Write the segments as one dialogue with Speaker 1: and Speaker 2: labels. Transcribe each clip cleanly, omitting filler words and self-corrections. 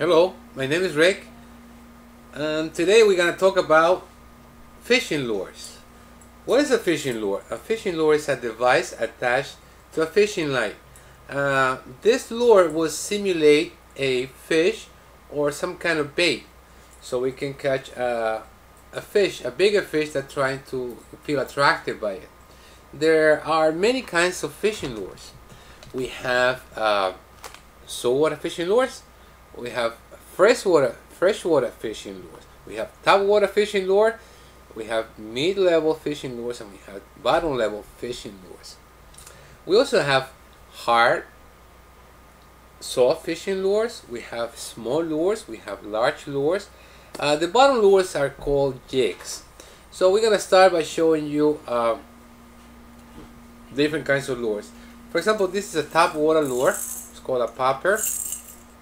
Speaker 1: Hello, my name is Rick, and today we're going to talk about fishing lures. What is a fishing lure? A fishing lure is a device attached to a fishing line. This lure will simulate a fish or some kind of bait, so we can catch a fish, a bigger fish that's trying to feel attracted by it. There are many kinds of fishing lures. We have saltwater fishing lures. We have freshwater fishing lures. We have top water fishing lure. We have mid-level fishing lures, and we have bottom-level fishing lures. We also have hard, soft fishing lures. We have small lures. We have large lures. The bottom lures are called jigs. So we're gonna start by showing you different kinds of lures. For example, this is a top water lure. It's called a popper,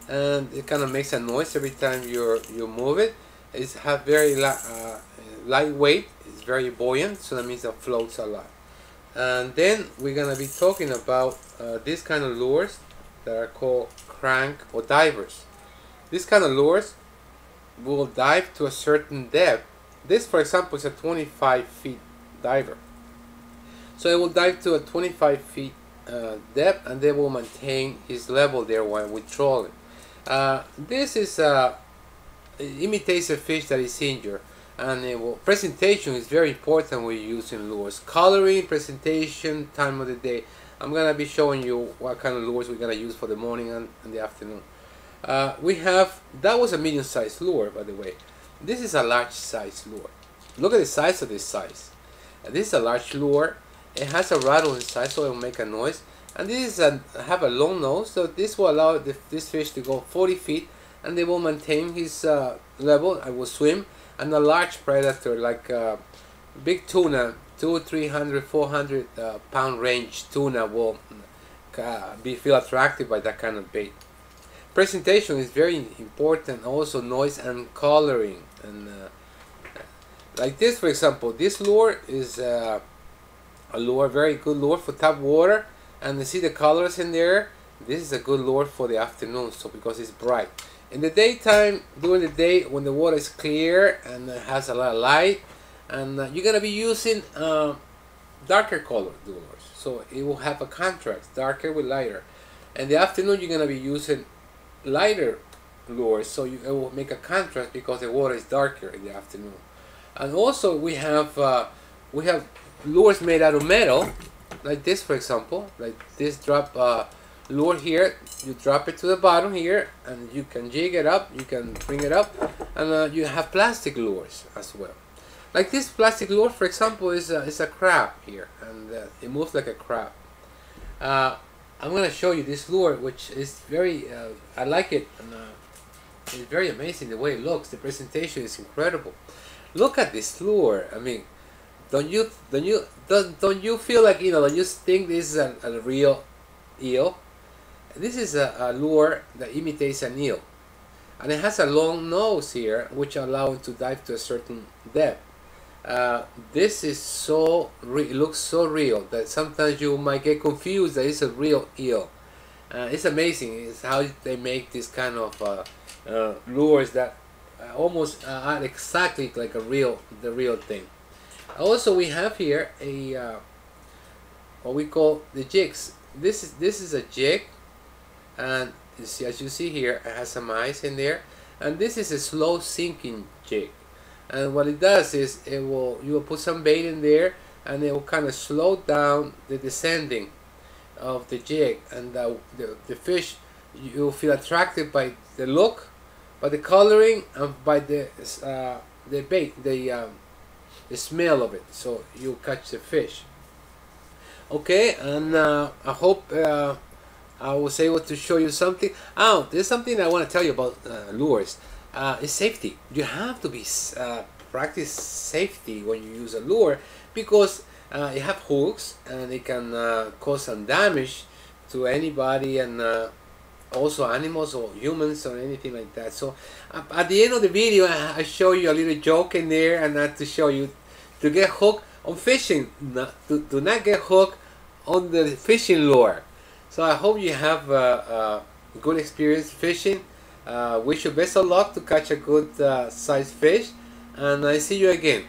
Speaker 1: and it kind of makes a noise every time you move it. It's have very lightweight. It's very buoyant, so that means it floats a lot. And then we're gonna be talking about this kind of lures that are called crank or divers. This kind of lures will dive to a certain depth. This, for example, is a 25 feet diver. So it will dive to a 25 feet depth, and they will maintain his level there while we troll it. This is it imitates a fish that is injured, and presentation is very important when you're using lures. Coloring, presentation, time of the day. I'm gonna be showing you what kind of lures we're gonna use for the morning and the afternoon. We have, that was a medium-sized lure, by the way. This is a large-sized lure. Look at the size of this size. This is a large lure. It has a rattle inside, so it will make a noise. And this is have a long nose, so this will allow this fish to go 40 feet, and they will maintain his level. I will swim. And a large predator like big tuna, 200, 300, 400 pound range tuna will feel attracted by that kind of bait. Presentation is very important, also noise and coloring. And like this, for example, this lure is a lure, very good lure for top water, and you see the colors in there. This is a good lure for the afternoon, so because it's bright. In the daytime, during the day, when the water is clear and it has a lot of light, and you're gonna be using darker colored lures, so it will have a contrast, darker with lighter. In the afternoon, you're gonna be using lighter lures, so it will make a contrast because the water is darker in the afternoon. And also we have lures made out of metal, like this, for example, like this drop lure here. You drop it to the bottom here, and you can jig it up, you can bring it up, and you have plastic lures as well. Like this plastic lure, for example, is a crab here, and it moves like a crab. I'm going to show you this lure, which is very, I like it, and it's very amazing the way it looks. The presentation is incredible. Look at this lure. I mean, don't you feel like, don't you think this is a real eel? This is a lure that imitates an eel, and it has a long nose here, which allows it to dive to a certain depth. This is it looks so real that sometimes you might get confused that it's a real eel. It's amazing. It's how they make this kind of lures that almost are exactly like the real thing. Also, we have here a what we call the jigs. This is a jig, and as you see here, it has some ice in there, and this is a slow sinking jig. And what it does is you will put some bait in there, and it will kind of slow down the descending of the jig, and the fish, you'll feel attracted by the look, by the coloring, and by the bait, the smell of it, so you'll catch the fish. Okay, and I hope I was able to show you something. Oh, there's something I want to tell you about lures. It's safety. You have to be practice safety when you use a lure, because you have hooks, and it can cause some damage to anybody, and also animals or humans or anything like that. So at the end of the video, I show you a little joke in there, and not to show you to get hooked on fishing. Do not get hooked on the fishing lure. So I hope you have a good experience fishing, Wish you best of luck to catch a good size fish, and I see you again.